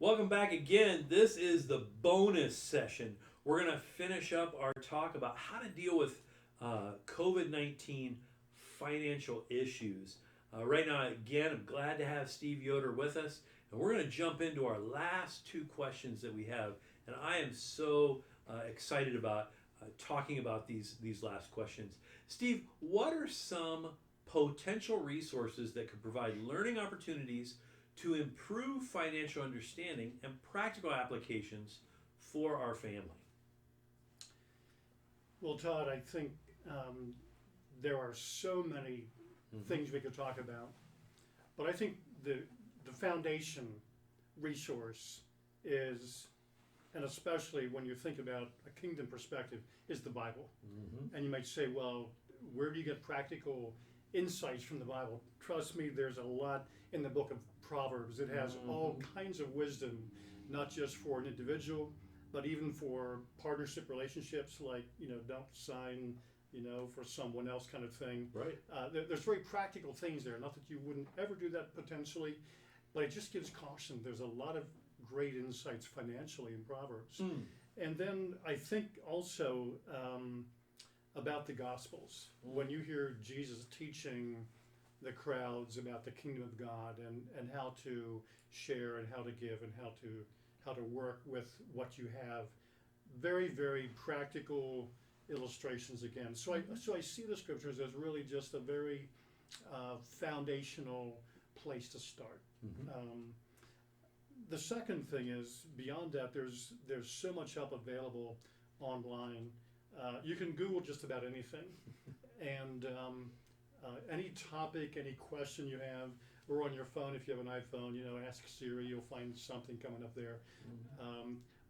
Welcome back again. This is the bonus session. We're going to finish up our talk about how to deal with COVID 19 financial issues. Right now, again, I'm glad to have Steve Yoder with us, and we're going to jump into our last two questions that we have. And I am so excited about talking about these last questions. Steve, what are some potential resources that could provide learning opportunities to improve financial understanding and practical applications for our family? Well, Todd, I think there are so many things we could talk about, but I think the foundation resource is, and especially when you think about a kingdom perspective, is the Bible. And you might say, well, where do you get practical insights from the Bible? Trust me, there's a lot in the book of Proverbs. It has all kinds of wisdom, not just for an individual, but even for partnership relationships, like, don't sign, for someone else kind of thing. Right. There's very practical things there. Not that you wouldn't ever do that potentially, but it just gives caution. There's a lot of great insights financially in Proverbs. And then I think also about the Gospels. When you hear Jesus teaching the crowds about the kingdom of God and how to share and how to give and how to work with what you have, very, very practical illustrations again. So I see the scriptures as really just a very foundational place to start. The second thing is, beyond that, there's so much help available online. You can Google just about anything, and any topic, any question you have, or on your phone if you have an iPhone, ask Siri, you'll find something coming up there.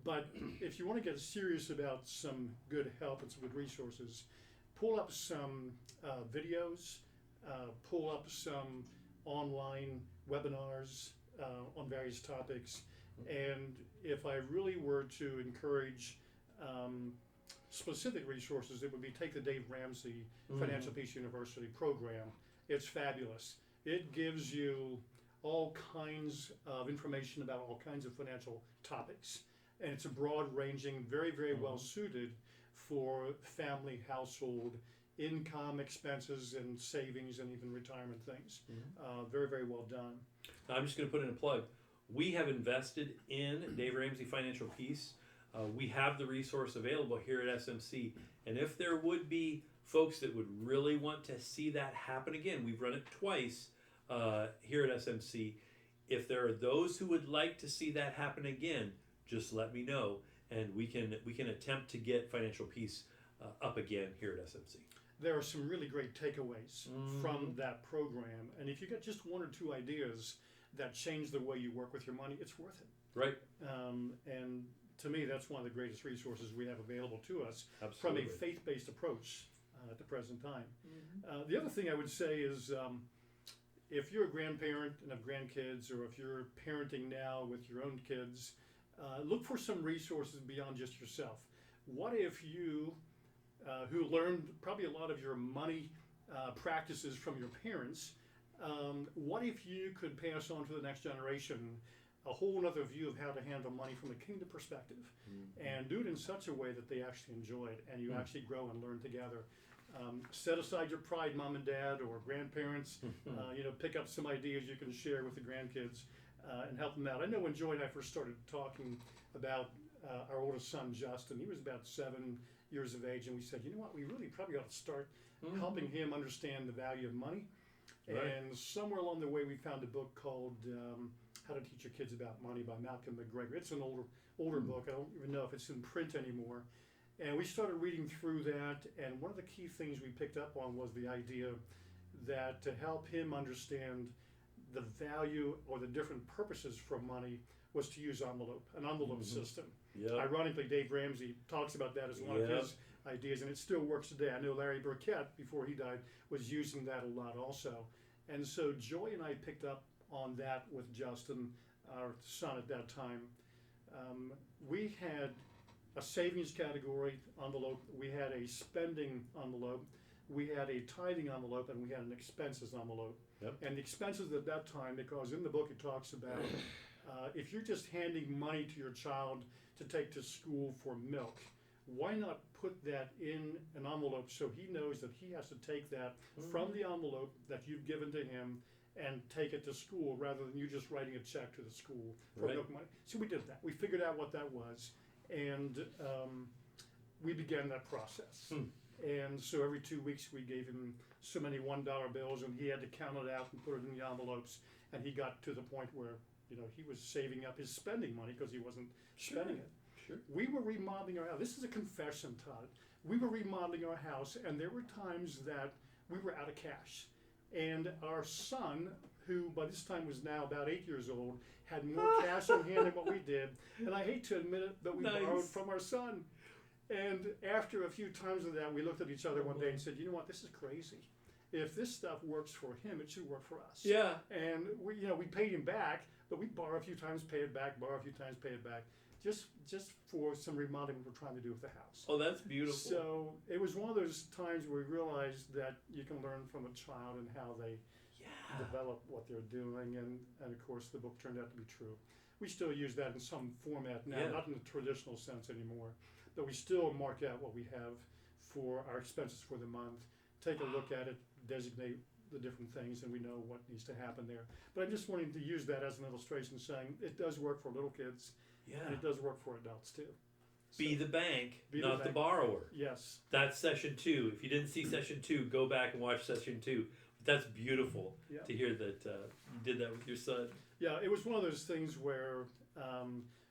But if you want to get serious about some good help and some good resources, pull up some videos, pull up some online webinars on various topics. And if I really were to encourage specific resources, it would be take the Dave Ramsey Financial Peace University program. It's fabulous. It gives you all kinds of information about all kinds of financial topics. And it's a broad ranging, very, very well suited for family, household, income, expenses, and savings, and even retirement things. Very, very well done. Now, I'm just going to put in a plug. We have invested in Dave Ramsey Financial Peace. We have the resource available here at SMC. And if there would be folks that would really want to see that happen again, we've run it twice here at SMC. If there are those who would like to see that happen again, just let me know, and we can attempt to get Financial Peace up again here at SMC. There are some really great takeaways from that program, and if you get just one or two ideas that change the way you work with your money, it's worth it. Right. And to me, that's one of the greatest resources we have available to us. Absolutely. From a faith-based approach at the present time. The other thing I would say is, if you're a grandparent and have grandkids, or if you're parenting now with your own kids, look for some resources beyond just yourself. What if you, who learned probably a lot of your money practices from your parents, what if you could pass on to the next generation a whole other view of how to handle money from a kingdom perspective, and do it in such a way that they actually enjoy it and you actually grow and learn together. Set aside your pride, mom and dad or grandparents. Pick up some ideas you can share with the grandkids and help them out. I know when Joy and I first started talking about our oldest son, Justin, he was about 7 years of age, and we said, you know what, we really probably ought to start helping him understand the value of money. Right. And somewhere along the way, we found a book called How to Teach Your Kids About Money by Malcolm McGregor. It's an older book. I don't even know if it's in print anymore. And we started reading through that, and one of the key things we picked up on was the idea that to help him understand the value or the different purposes for money was to use an envelope system. Yep. Ironically, Dave Ramsey talks about that as one of his ideas, and it still works today. I know Larry Burkett, before he died, was using that a lot also. And so Joy and I picked up on that with Justin, our son at that time. We had a savings category envelope, we had a spending envelope, we had a tithing envelope, and we had an expenses envelope. Yep. And the expenses at that time, because in the book it talks about If you're just handing money to your child to take to school for milk, why not put that in an envelope so he knows that he has to take that from the envelope that you've given to him and take it to school rather than you just writing a check to the school for milk money. So we did that. We figured out what that was, and we began that process. And so every 2 weeks we gave him so many $1 bills, and he had to count it out and put it in the envelopes. And he got to the point where he was saving up his spending money because he wasn't spending it. Sure. We were remodeling our house. This is a confession, Todd. We were remodeling our house, and there were times that we were out of cash. And our son, who by this time was now about 8 years old, had more cash on hand than what we did. And I hate to admit it, but we borrowed from our son. And after a few times of that, we looked at each other one day and said, you know what, this is crazy. If this stuff works for him, it should work for us. Yeah. And we paid him back, but we borrow a few times, pay it back, borrow a few times, pay it back. Just for some remodeling we're trying to do with the house. Oh, that's beautiful. So it was one of those times where we realized that you can learn from a child and how they develop what they're doing, and of course the book turned out to be true. We still use that in some format now, not in the traditional sense anymore, but we still mark out what we have for our expenses for the month, take a look at it, designate the different things, and we know what needs to happen there. But I'm just wanting to use that as an illustration, saying it does work for little kids. And it does work for adults too. Be the bank, not the borrower. Yes. That's session 2. If you didn't see session 2, go back and watch session 2. But that's beautiful to hear that you did that with your son. Yeah, it was one of those things where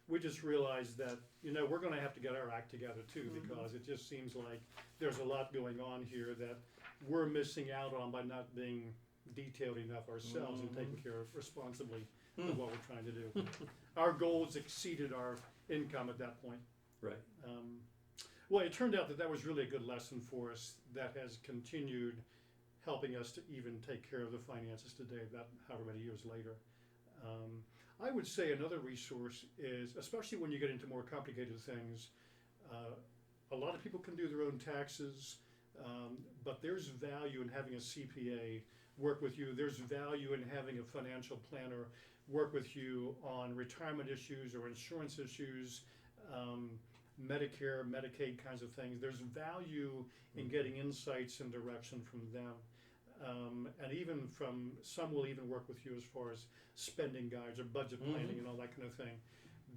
we just realized that we're going to have to get our act together too, because it just seems like there's a lot going on here that we're missing out on by not being detailed enough ourselves and taking care of responsibly of what we're trying to do. Our goals exceeded our income at that point. Right. Well, it turned out that was really a good lesson for us that has continued helping us to even take care of the finances today, about however many years later. I would say another resource is, especially when you get into more complicated things, a lot of people can do their own taxes, but there's value in having a CPA work with you. There's value in having a financial planner work with you on retirement issues or insurance issues, Medicare, Medicaid kinds of things. There's value in getting insights and direction from them. And even from, some will even work with you as far as spending guides or budget planning and all that kind of thing.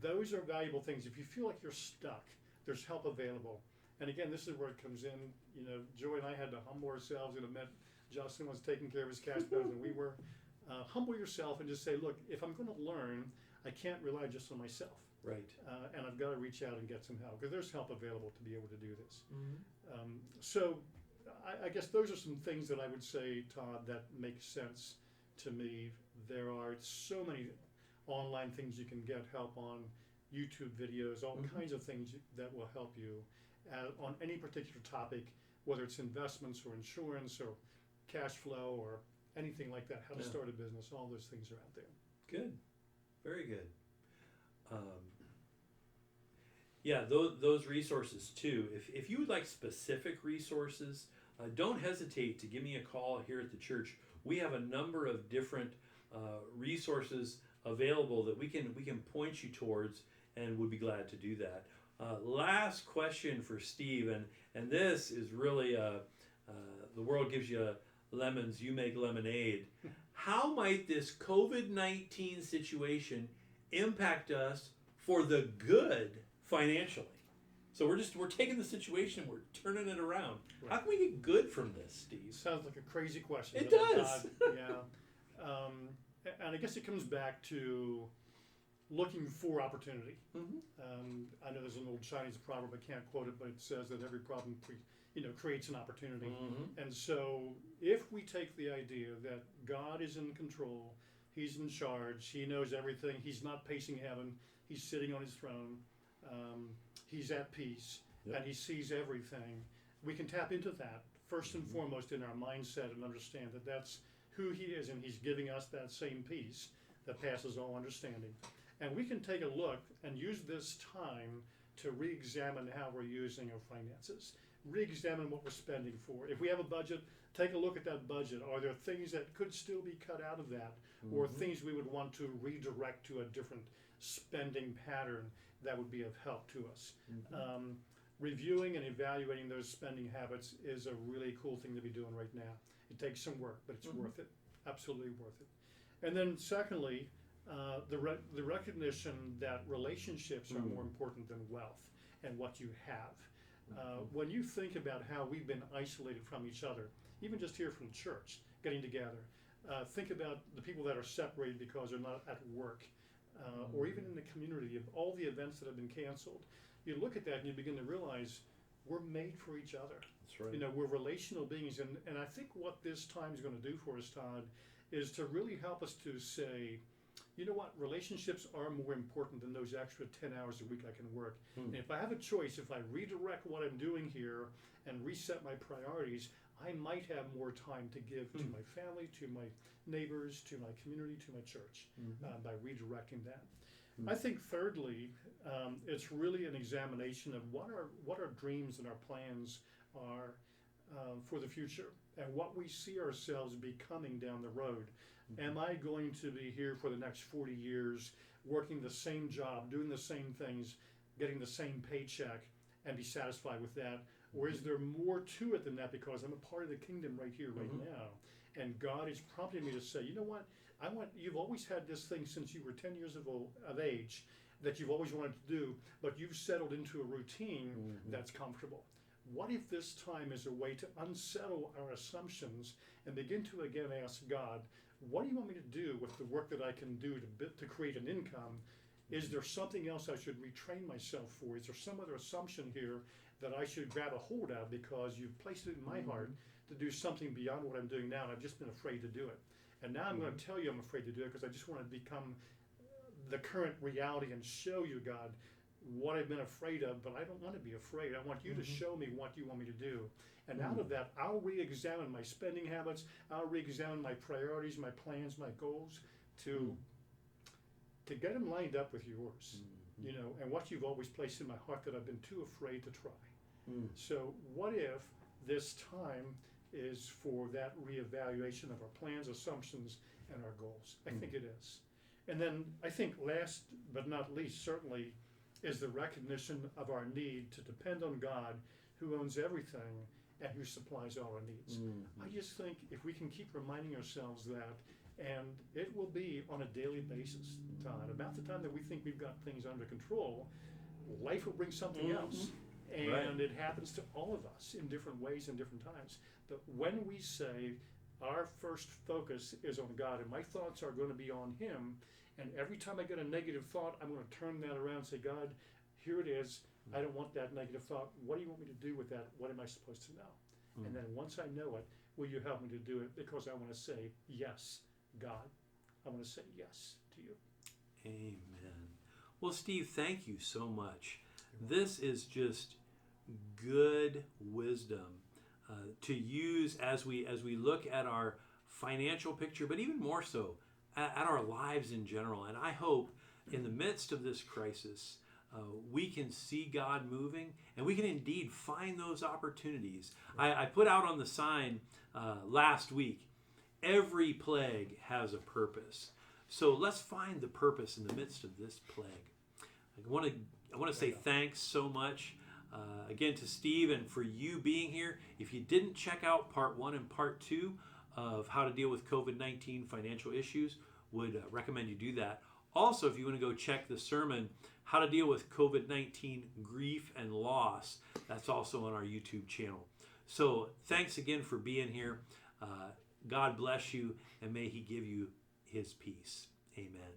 Those are valuable things. If you feel like you're stuck, there's help available. And again, this is where it comes in. Joy and I had to humble ourselves and admit Justin was taking care of his cash better than we were. Humble yourself and just say, look, if I'm going to learn, I can't rely just on myself. Right. And I've got to reach out and get some help, because there's help available to be able to do this. So I guess those are some things that I would say, Todd, that make sense to me. There are so many online things you can get help on, YouTube videos, all kinds of things that will help you on any particular topic, whether it's investments or insurance or cash flow or anything like that, how to start a business. All those things are out there. Good. Very good. Those resources too. If you would like specific resources, don't hesitate to give me a call here at the church. We have a number of different resources available that we can point you towards, and would be glad to do that. Last question for Steve, and this is really the world gives you lemons, you make lemonade. How might this COVID-19 situation impact us for the good financially? So we're taking the situation, we're turning it around. How can we get good from this, Steve? Sounds like a crazy question. It does. And I guess it comes back to looking for opportunity. I know there's an old Chinese proverb, I can't quote it, but it says that every problem creates an opportunity. And so if we take the idea that God is in control, He's in charge, He knows everything, He's not pacing heaven, He's sitting on His throne, He's at peace, and He sees everything, we can tap into that first and foremost in our mindset and understand that that's who He is, and He's giving us that same peace that passes all understanding. And we can take a look and use this time to re-examine how we're using our finances. re-examine what we're spending for. If we have a budget, take a look at that budget. Are there things that could still be cut out of that, or things we would want to redirect to a different spending pattern that would be of help to us? Reviewing and evaluating those spending habits is a really cool thing to be doing right now. It takes some work, but it's worth it. Absolutely worth it. And then secondly, the recognition that relationships are more important than wealth and what you have. When you think about how we've been isolated from each other, even just here from church, getting together, think about the people that are separated because they're not at work, or even in the community, of all the events that have been canceled. You look at that and you begin to realize we're made for each other. That's right. You know, we're relational beings, and I think what this time is going to do for us, Todd, is to really help us to say, you know what, relationships are more important than those extra 10 hours a week I can work. And if I have a choice, if I redirect what I'm doing here and reset my priorities, I might have more time to give to my family, to my neighbors, to my community, to my church, by redirecting that. I think thirdly, it's really an examination of what our dreams and our plans are for the future, and what we see ourselves becoming down the road. Am I going to be here for the next 40 years, working the same job, doing the same things, getting the same paycheck, and be satisfied with that? Or is there more to it than that, because I'm a part of the kingdom right here, right now? And God is prompting me to say, you know what? You've always had this thing since you were 10 years of age that you've always wanted to do, but you've settled into a routine that's comfortable. What if this time is a way to unsettle our assumptions and begin to again ask God, what do you want me to do with the work that I can do to create an income? Is there something else I should retrain myself for? Is there some other assumption here that I should grab a hold of, because you've placed it in my heart to do something beyond what I'm doing now, and I've just been afraid to do it. And now I'm going to tell you I'm afraid to do it, because I just want to become the current reality and show you, God, what I've been afraid of, but I don't want to be afraid. I want you to show me what you want me to do. And out of that, I'll re-examine my spending habits. I'll re-examine my priorities, my plans, my goals, to get them lined up with yours, you know, and what you've always placed in my heart that I've been too afraid to try. So what if this time is for that reevaluation of our plans, assumptions, and our goals? I think it is. And then I think last but not least, certainly, is the recognition of our need to depend on God, who owns everything and who supplies all our needs. I just think if we can keep reminding ourselves that, and it will be on a daily basis, Todd, about the time that we think we've got things under control, life will bring something else. And it happens to all of us in different ways and different times. But when we say our first focus is on God, and my thoughts are going to be on Him, and every time I get a negative thought, I'm going to turn that around and say, God, here it is. I don't want that negative thought. What do you want me to do with that? What am I supposed to know? And then once I know it, will you help me to do it? Because I want to say, yes, God. I want to say yes to you. Amen. Well, Steve, thank you so much. This is just good wisdom to use as we look at our financial picture, but even more so at our lives in general. And I hope in the midst of this crisis, we can see God moving, and we can indeed find those opportunities. I put out on the sign last week, every plague has a purpose. So let's find the purpose in the midst of this plague. I want to say thanks so much again to Steve, and for you being here. If you didn't check out part 1 and part 2 of how to deal with COVID-19 financial issues, would recommend you do that. Also, if you want to go check the sermon, How to Deal with COVID-19 Grief and Loss, that's also on our YouTube channel. So thanks again for being here. God bless you, and may He give you His peace. Amen.